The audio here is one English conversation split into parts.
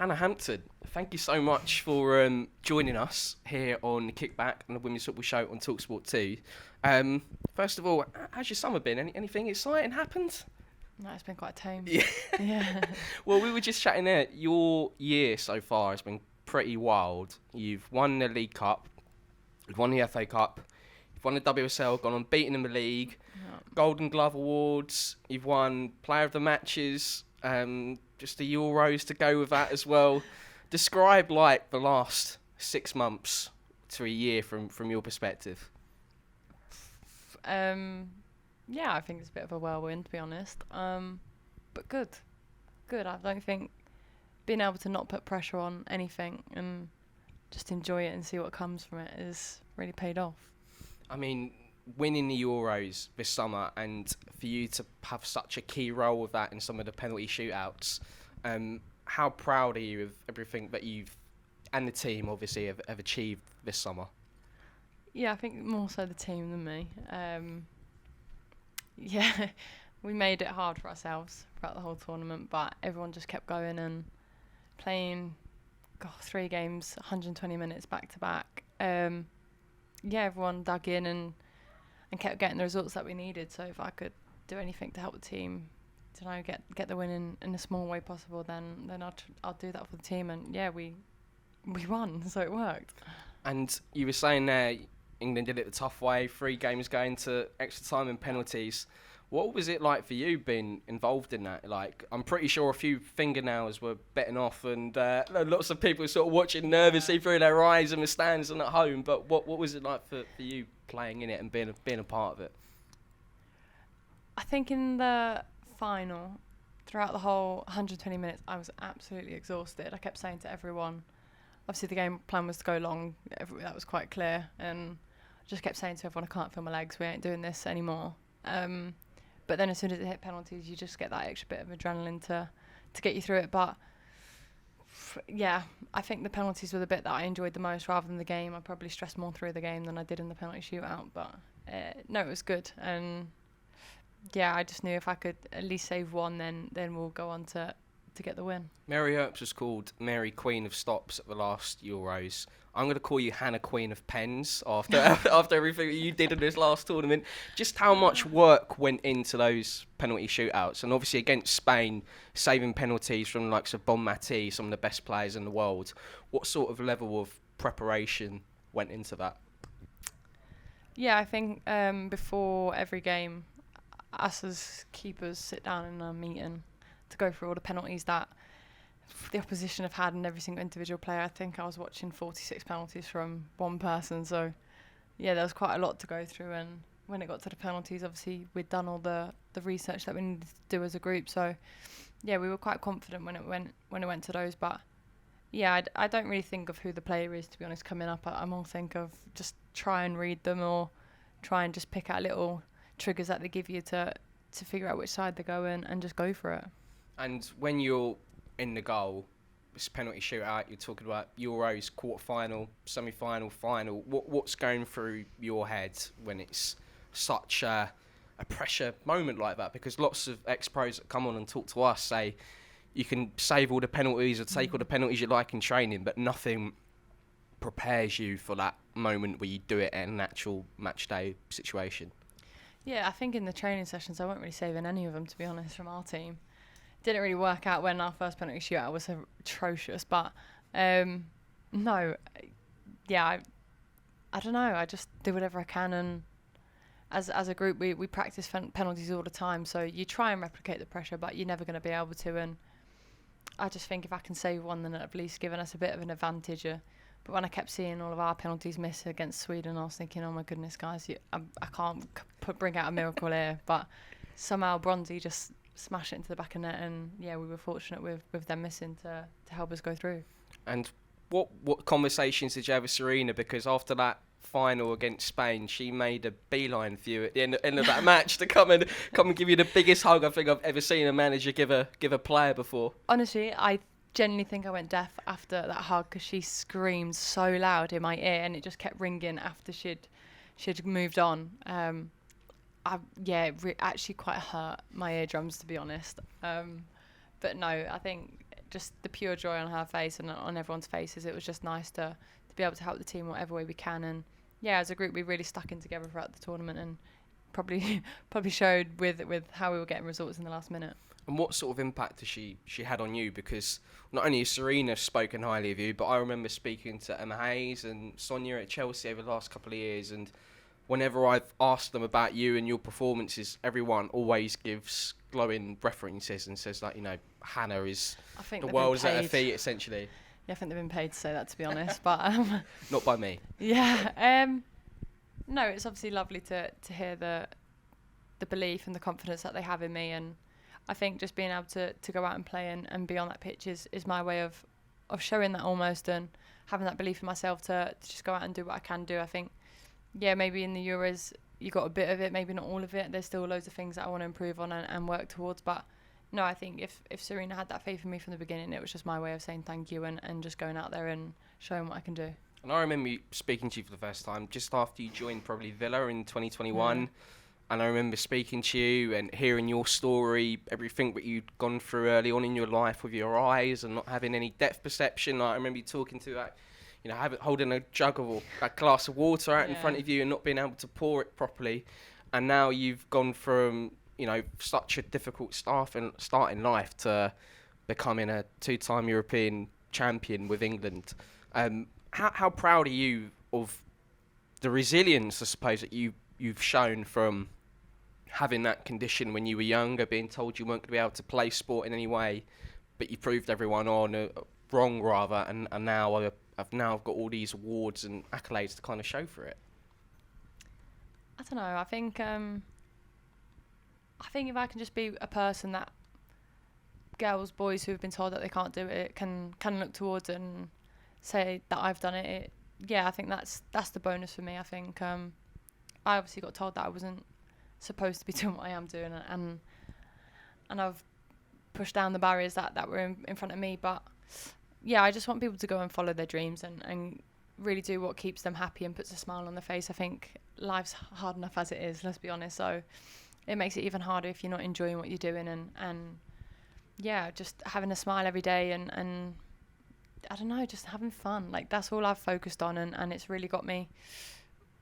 Hannah Hampton, thank you so much for joining us here on the Kickback and the Women's Football Show on talkSPORT 2. First of all, how's your summer been? Anything exciting happened? No, it's been quite tame. Yeah. Yeah. Well, we were just chatting there. Your year so far has been pretty wild. You've won the League Cup, you've won the FA Cup, you've won the WSL, gone on beaten in the league, Golden Glove Awards, you've won Player of the Matches, just the Euros to go with that as well. Describe like the last 6 months to a year from your perspective. Yeah, I think it's a bit of a whirlwind, to be honest. But good. I don't think being able to not put pressure on anything and just enjoy it and see what comes from it is really paid off. I mean, winning the Euros this summer and for you to have such a key role with that in some of the penalty shootouts, how proud are you of everything that you've and the team obviously have achieved this summer? Yeah, I think more so the team than me. Yeah, we made it hard for ourselves throughout the whole tournament, but everyone just kept going and playing 3 games, 120 minutes back to back. Yeah, everyone dug in and kept getting the results that we needed. So if I could do anything to help the team, get the win in a small way possible, then I'll do that for the team. And yeah, we won, so it worked. And you were saying there, England did it the tough way, 3 games going to extra time and penalties. What was it like for you being involved in that? Like, I'm pretty sure a few fingernails were bitten off and lots of people sort of watching nervously through their eyes in the stands and at home. But what was it like for you playing in it and being a part of it? I think in the final, throughout the whole 120 minutes, I was absolutely exhausted. I kept saying to everyone, obviously the game plan was to go long, that was quite clear, and I just kept saying to everyone, I can't feel my legs, we ain't doing this anymore. But then as soon as it hit penalties, you just get that extra bit of adrenaline to get you through it. But yeah, I think the penalties were the bit that I enjoyed the most rather than the game. I probably stressed more through the game than I did in the penalty shootout. But no, it was good. And yeah, I just knew if I could at least save one, then we'll go on to get the win. Mary Earps was called Mary Queen of Stops at the last Euros. I'm going to call you Hannah Queen of Pens after everything that you did in this last tournament. Just how much work went into those penalty shootouts? And obviously against Spain, saving penalties from the likes of Bon Mati, some of the best players in the world. What sort of level of preparation went into that? Yeah, I think before every game, us as keepers sit down in a meeting to go through all the penalties that the opposition have had in every single individual player. I think I was watching 46 penalties from one person, so yeah, there was quite a lot to go through. And when it got to the penalties, obviously we'd done all the research that we needed to do as a group, so yeah, we were quite confident when it went to those. But yeah, I don't really think of who the player is, to be honest, coming up. I more think of just try and read them or try and just pick out little triggers that they give you to figure out which side they go in and just go for it. And when you're in the goal, this penalty shootout, you're talking about Euros, quarter-final, semi-final, final. What's going through your head when it's such a pressure moment like that? Because lots of ex-pros that come on and talk to us say you can save all the penalties or take all the penalties you like in training, but nothing prepares you for that moment where you do it in an actual match day situation. Yeah, I think in the training sessions I weren't really saving any of them, to be honest, from our team. Didn't really work out when our first penalty shootout was atrocious, but no, yeah, I don't know. I just do whatever I can, and as a group, we practice penalties all the time. So you try and replicate the pressure, but you're never going to be able to. And I just think if I can save one, then at least given us a bit of an advantage. But when I kept seeing all of our penalties miss against Sweden, I was thinking, oh my goodness, guys, I can't bring out a miracle here. But somehow Bronzy just smash it into the back of net, and yeah, we were fortunate with them missing to help us go through. And what conversations did you have with Sarina? Because after that final against Spain, she made a beeline for you at the end of that match to come and give you the biggest hug I think I've ever seen a manager give a player before. Honestly, I genuinely think I went deaf after that hug because she screamed so loud in my ear, and it just kept ringing after she'd moved on. It actually quite hurt my eardrums, to be honest. But no, I think just the pure joy on her face and on everyone's faces. It was just nice to be able to help the team whatever way we can. And yeah, as a group, we really stuck in together throughout the tournament, and probably showed with how we were getting results in the last minute. And what sort of impact has she had on you? Because not only has Sarina spoken highly of you, but I remember speaking to Emma Hayes and Sonia at Chelsea over the last couple of years, and whenever I've asked them about you and your performances, everyone always gives glowing references and says, like, Hannah is the world's at her feet, essentially. Yeah, I think they've been paid to say that, to be honest, but not by me. Yeah. No, it's obviously lovely to hear the belief and the confidence that they have in me, and I think just being able to go out and play and be on that pitch is my way of showing that almost, and having that belief in myself to just go out and do what I can do. I think, yeah, maybe in the Euros you got a bit of it, maybe not all of it. There's still loads of things that I want to improve on and work towards. But no, I think if Sarina had that faith in me from the beginning, it was just my way of saying thank you and just going out there and showing what I can do. And I remember speaking to you for the first time just after you joined probably Villa in 2021. And I remember speaking to you and hearing your story, everything that you'd gone through early on in your life with your eyes and not having any depth perception. Like, I remember you talking to holding a jug of a glass of water out in front of you and not being able to pour it properly. And now you've gone from, such a difficult start in life to becoming a 2-time European champion with England. How proud are you of the resilience, I suppose, that you've shown from having that condition when you were younger, being told you weren't going to be able to play sport in any way, but you proved everyone wrong, rather, and now I've got all these awards and accolades to kind of show for it? I don't know. I think if I can just be a person that girls, boys who have been told that they can't do it can look towards and say that I've done it. I think that's the bonus for me. I think I obviously got told that I wasn't supposed to be doing what I am doing, and I've pushed down the barriers that were in front of me. But yeah, I just want people to go and follow their dreams and really do what keeps them happy and puts a smile on their face. I think life's hard enough as it is, let's be honest. So it makes it even harder if you're not enjoying what you're doing and yeah, just having a smile every day and I don't know, just having fun. Like, that's all I've focused on, and it's really got me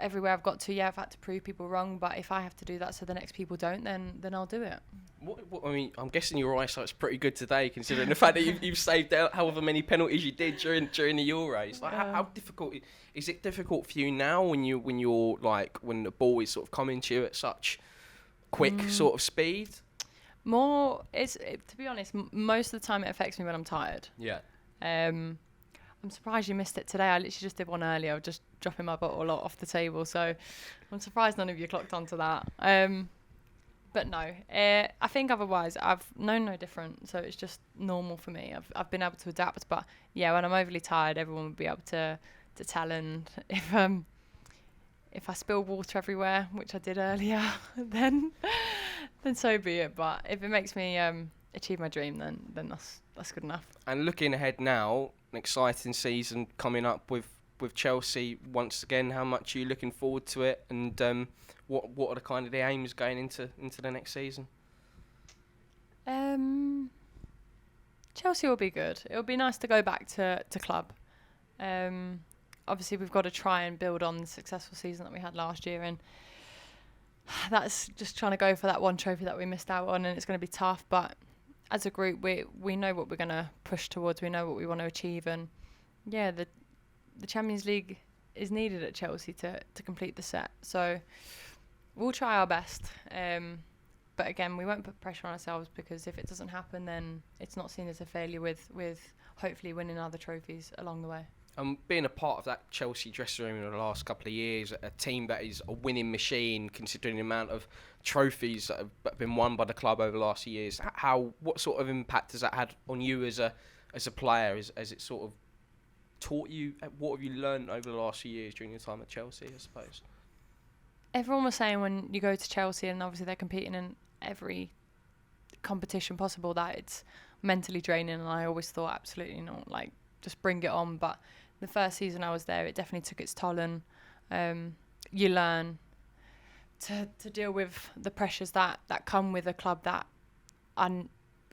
everywhere I've got to. Yeah, I've had to prove people wrong, but if I have to do that so the next people don't, then I'll do it. What I mean, I'm guessing your eyesight's pretty good today, considering the fact that you've saved out however many penalties you did during the Euros. Like, how difficult is it? Difficult for you now when the ball is sort of coming to you at such quick sort of speed? To be honest, most of the time it affects me when I'm tired. Yeah. I'm surprised you missed it today. I literally just did one earlier. I was just dropping my bottle off the table, so I'm surprised none of you clocked onto that. But no, I think otherwise I've known no different, so it's just normal for me. I've been able to adapt, but yeah, when I'm overly tired, everyone would be able to tell. And if I spill water everywhere, which I did earlier, then so be it. But if it makes me achieve my dream, then that's good enough. And looking ahead now, an exciting season coming up with Chelsea once again. How much are you looking forward to it, and what are the kind of the aims going into the next season? Chelsea will be good. It'll be nice to go back to club. Obviously we've got to try and build on the successful season that we had last year, and that's just trying to go for that one trophy that we missed out on, and it's going to be tough, but as a group, we know what we're going to push towards. We know what we want to achieve, and yeah, the Champions League is needed at Chelsea to complete the set. So we'll try our best, but again, we won't put pressure on ourselves, because if it doesn't happen, then it's not seen as a failure. With hopefully winning other trophies along the way. Being a part of that Chelsea dressing room in the last couple of years, a team that is a winning machine, considering the amount of trophies that have been won by the club over the last few years, what sort of impact has that had on you as a player? As it sort of taught you, what have you learned over the last few years during your time at Chelsea, I suppose? Everyone was saying when you go to Chelsea, and obviously they're competing in every competition possible, that it's mentally draining, and I always thought absolutely not, like, just bring it on. But the first season I was there, it definitely took its toll, and you learn to deal with the pressures that come with a club that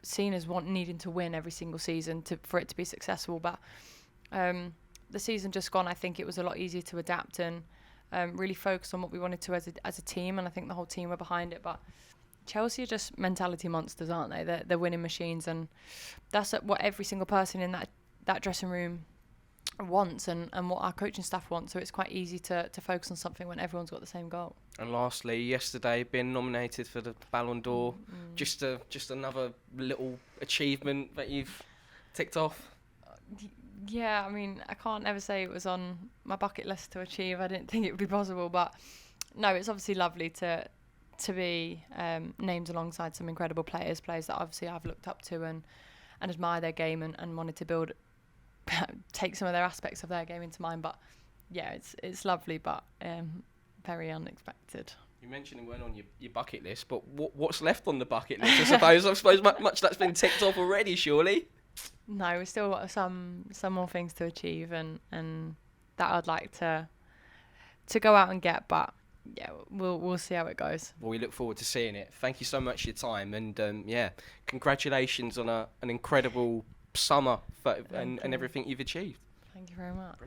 seen as needing to win every single season for it to be successful. But the season just gone, I think it was a lot easier to adapt and really focus on what we wanted to as a team, and I think the whole team were behind it. But Chelsea are just mentality monsters, aren't they? They're winning machines, and that's what every single person in that dressing room wants, and what our coaching staff want. So it's quite easy to focus on something when everyone's got the same goal. And lastly, yesterday, being nominated for the Ballon d'Or, just another little achievement that you've ticked off. Yeah, I mean, I can't ever say it was on my bucket list to achieve. I didn't think it would be possible, but no, it's obviously lovely to be named alongside some incredible players that obviously I've looked up to and admire their game and wanted to take some of their aspects of their game into mine. But yeah, it's lovely, but very unexpected. You mentioned it weren't on your bucket list, but what's left on the bucket list? I suppose much that's been ticked off already, surely. No, we've still got some more things to achieve, and that I'd like to go out and get. But yeah, we'll see how it goes. Well, we look forward to seeing it. Thank you so much for your time, and congratulations on an incredible summer and everything you've achieved. Thank you very much.